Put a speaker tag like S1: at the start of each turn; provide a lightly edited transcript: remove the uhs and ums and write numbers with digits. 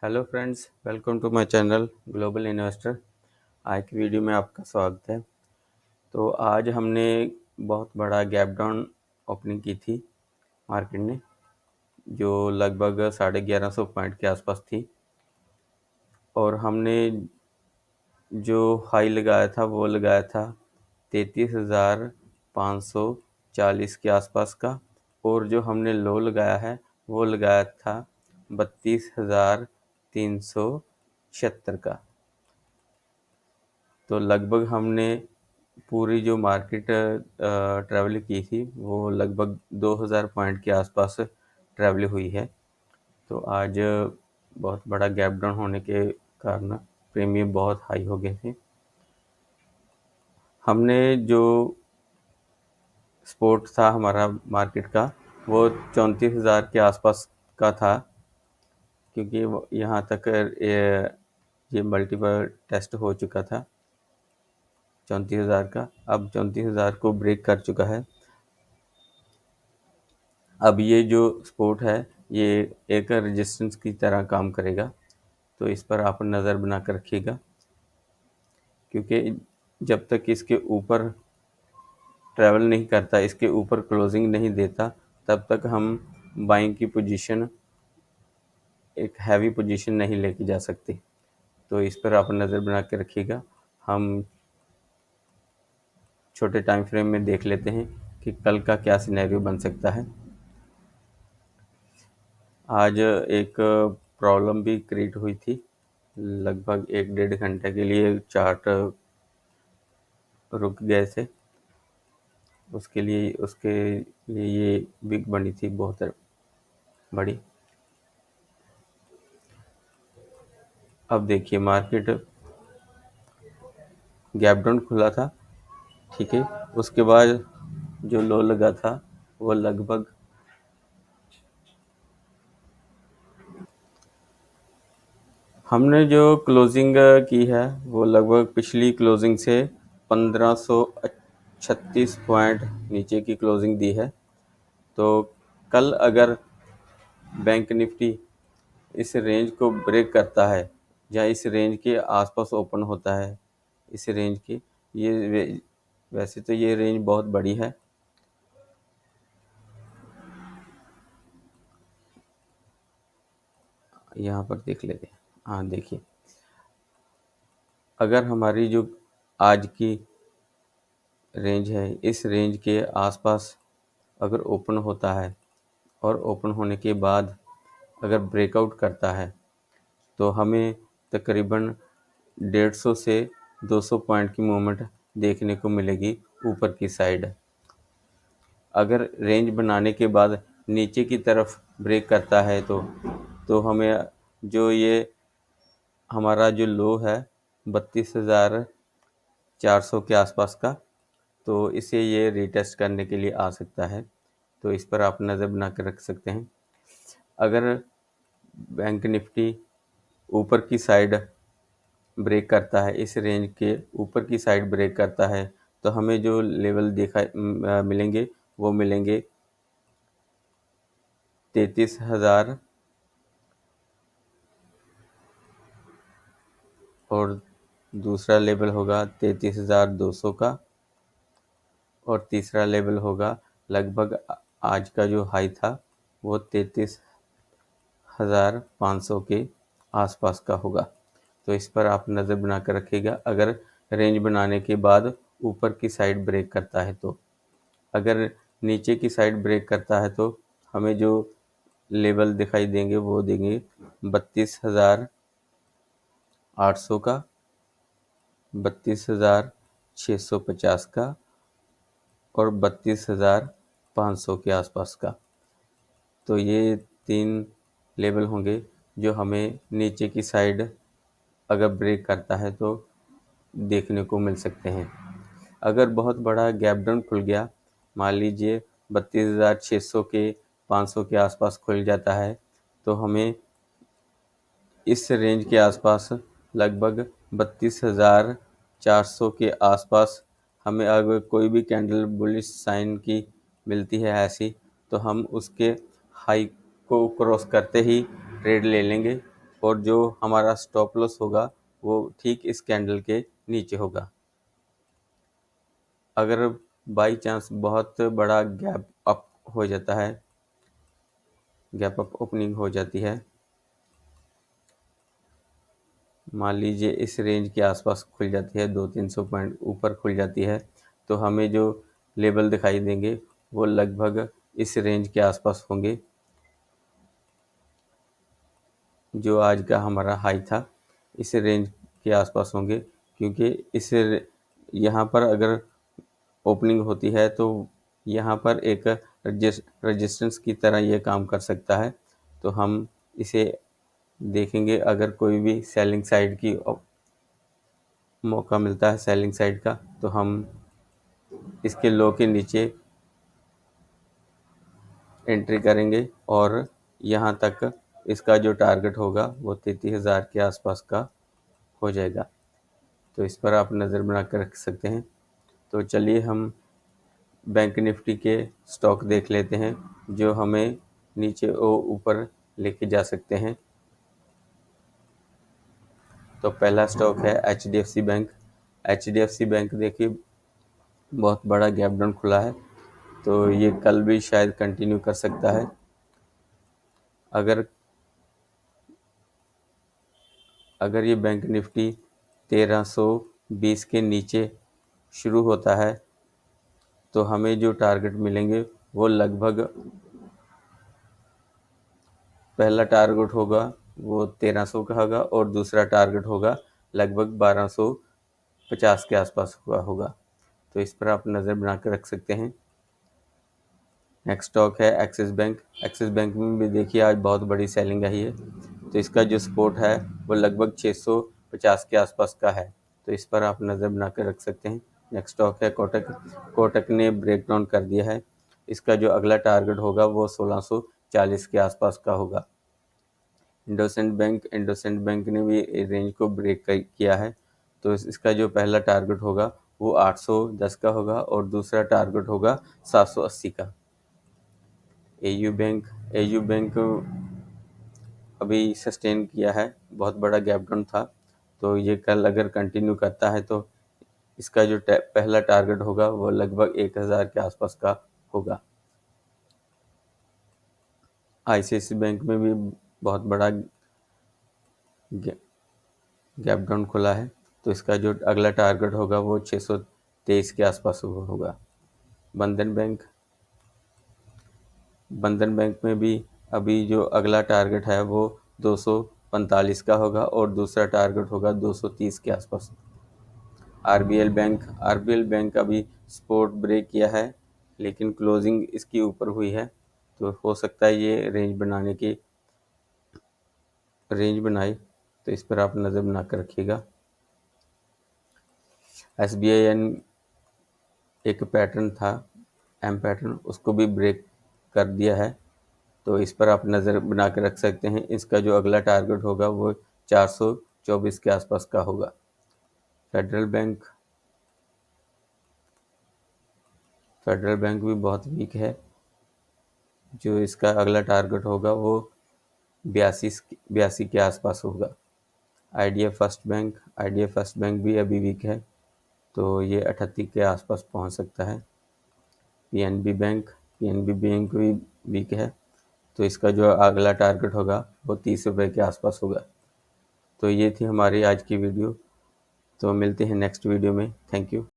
S1: Hello friends, welcome to my channel global investor. आज की video में आपका स्वागत है। तो आज हमने बहुत बड़ा गैप डाउन ओपनिंग की थी मार्केट ने, जो लगभग 1150 पॉइंट के आसपास थी। और हमने जो हाई लगाया था वो लगाया था 33,540 के आसपास का, और जो हमने लो लगाया है वो लगाया था 32,376 का। तो लगभग हमने पूरी जो मार्केट ट्रैवल की थी वो लगभग 2000 पॉइंट के आसपास ट्रैवल हुई है। तो आज बहुत बड़ा गैप डाउन होने के कारण प्रीमियम बहुत हाई हो गए थे। हमने जो सपोर्ट था हमारा मार्केट का वो 34,000 के आसपास का था, क्योंकि यहाँ तक ये मल्टीपल टेस्ट हो चुका था 34,000 का। अब 34,000 को ब्रेक कर चुका है। अब ये जो सपोर्ट है ये एक रेजिस्टेंस की तरह काम करेगा, तो इस पर आप नज़र बना कर रखिएगा, क्योंकि जब तक इसके ऊपर ट्रैवल नहीं करता, इसके ऊपर क्लोजिंग नहीं देता, तब तक हम बाइंग की पोजीशन, एक हैवी पोजीशन नहीं लेके जा सकते। तो इस पर आप नज़र बना के रखिएगा। हम छोटे टाइम फ्रेम में देख लेते हैं कि कल का क्या सिनेरियो बन सकता है। आज एक प्रॉब्लम भी क्रिएट हुई थी, लगभग 1-1.5 घंटे के लिए चार्ट रुक गए थे। उसके लिए ये बिग बनी थी, बहुत बड़ी। अब देखिए मार्केट गैप डाउन खुला था, ठीक है। उसके बाद जो लो लगा था वो लगभग हमने जो क्लोजिंग की है वो लगभग पिछली क्लोजिंग से 1536 पॉइंट नीचे की क्लोजिंग दी है। तो कल अगर बैंक निफ्टी इस रेंज को ब्रेक करता है या इस रेंज के आसपास ओपन होता है, इस रेंज की, वैसे तो ये रेंज बहुत बड़ी है। यहाँ पर देख लेते हैं। हाँ देखिए, अगर हमारी जो आज की रेंज है इस रेंज के आसपास अगर ओपन होता है और ओपन होने के बाद अगर ब्रेकआउट करता है तो हमें तकरीबन 150 से 200 पॉइंट की मूवमेंट देखने को मिलेगी ऊपर की साइड। अगर रेंज बनाने के बाद नीचे की तरफ ब्रेक करता है तो हमें जो ये हमारा जो लो है 32,400 के आसपास का, तो इसे ये रीटेस्ट करने के लिए आ सकता है। तो इस पर आप नज़र बना कर रख सकते हैं। अगर बैंक निफ्टी ऊपर की साइड ब्रेक करता है, इस रेंज के ऊपर की साइड ब्रेक करता है, तो हमें जो लेवल मिलेंगे वो मिलेंगे 33,000 और दूसरा लेवल होगा 33,200 का, और तीसरा लेवल होगा लगभग आज का जो हाई था वो 33,500 के आसपास का होगा। तो इस पर आप नज़र बना कर रखिएगा। अगर रेंज बनाने के बाद ऊपर की साइड ब्रेक करता है तो, अगर नीचे की साइड ब्रेक करता है तो हमें जो लेवल दिखाई देंगे वो देंगे 32,800 का, 32,650 का और 32,500 के आसपास का। तो ये 3 लेवल होंगे जो हमें नीचे की साइड अगर ब्रेक करता है तो देखने को मिल सकते हैं। अगर बहुत बड़ा गैप डाउन खुल गया, मान लीजिए 32,600 के 500 के आसपास खुल जाता है, तो हमें इस रेंज के आसपास लगभग 32,400 के आसपास हमें अगर कोई भी कैंडल बुलिश साइन की मिलती है ऐसी, तो हम उसके हाई को क्रॉस करते ही ट्रेड ले लेंगे और जो हमारा स्टॉप लॉस होगा वो ठीक इस कैंडल के नीचे होगा। अगर बाई चांस बहुत बड़ा गैप अप हो जाता है, गैप अप ओपनिंग हो जाती है, मान लीजिए इस रेंज के आसपास खुल जाती है, 200-300 पॉइंट ऊपर खुल जाती है, तो हमें जो लेवल दिखाई देंगे वो लगभग इस रेंज के आसपास होंगे, जो आज का हमारा हाई था इस रेंज के आसपास होंगे। क्योंकि इस यहाँ पर अगर ओपनिंग होती है तो यहाँ पर एक रजिस्टेंस की तरह ये काम कर सकता है। तो हम इसे देखेंगे, अगर कोई भी सेलिंग साइड की मौका मिलता है सेलिंग साइड का, तो हम इसके लो के नीचे एंट्री करेंगे और यहाँ तक इसका जो टारगेट होगा वो 33,000 के आसपास का हो जाएगा। तो इस पर आप नज़र बना कर रख सकते हैं। तो चलिए हम बैंक निफ्टी के स्टॉक देख लेते हैं जो हमें नीचे और ऊपर लेके जा सकते हैं। तो पहला स्टॉक है HDFC बैंक। HDFC बैंक देखिए बहुत बड़ा गैप डाउन खुला है, तो ये कल भी शायद कंटिन्यू कर सकता है। अगर ये बैंक निफ्टी 1320 के नीचे शुरू होता है तो हमें जो टारगेट मिलेंगे वो लगभग, पहला टारगेट होगा वो 1300 का होगा और दूसरा टारगेट होगा लगभग 1250 के आसपास हुआ होगा। तो इस पर आप नज़र बना कर रख सकते हैं। नेक्स्ट स्टॉक है एक्सिस बैंक। एक्सिस बैंक में भी देखिए आज बहुत बड़ी सेलिंग आई है, तो इसका जो सपोर्ट है वो लगभग 650 के आसपास का है। तो इस पर आप नज़र बना कर रख सकते हैं। नेक्स्ट स्टॉक है कोटक। कोटक ने ब्रेक डाउन कर दिया है, इसका जो अगला टारगेट होगा वो 1640 के आसपास का होगा। इंडोसेंड बैंक ने भी रेंज को ब्रेक किया है, तो इसका जो पहला टारगेट होगा वो 810 का होगा और दूसरा टारगेट होगा 780 का। एयू बैंक अभी सस्टेन किया है, बहुत बड़ा गैप डाउन था, तो ये कल अगर कंटिन्यू करता है तो इसका जो पहला टारगेट होगा वो लगभग 1000 के आसपास का होगा। ICICI बैंक में भी बहुत बड़ा गैप डाउन खुला है, तो इसका जो अगला टारगेट होगा वो 623 के आसपास होगा। बंधन बैंक में भी अभी जो अगला टारगेट है वो 245 का होगा और दूसरा टारगेट होगा 230 के आसपास। आरबीएल बैंक अभी सपोर्ट ब्रेक किया है, लेकिन क्लोजिंग इसकी ऊपर हुई है, तो हो सकता है ये रेंज बनाए, तो इस पर आप नज़र बना कर रखिएगा। SBI एक पैटर्न था एम पैटर्न, उसको भी ब्रेक कर दिया है, तो इस पर आप नज़र बना कर रख सकते हैं। इसका जो अगला टारगेट होगा वो 424 के आसपास का होगा। फेडरल बैंक भी बहुत वीक है, जो इसका अगला टारगेट होगा वो 82 के आसपास होगा। IDF फर्स्ट बैंक भी अभी वीक है, तो ये 38 के आसपास पहुंच सकता है। PNB बैंक भी वीक है, तो इसका जो अगला टारगेट होगा वो 30 रुपये के आसपास होगा। तो ये थी हमारी आज की वीडियो, तो मिलते हैं नेक्स्ट वीडियो में। Thank you.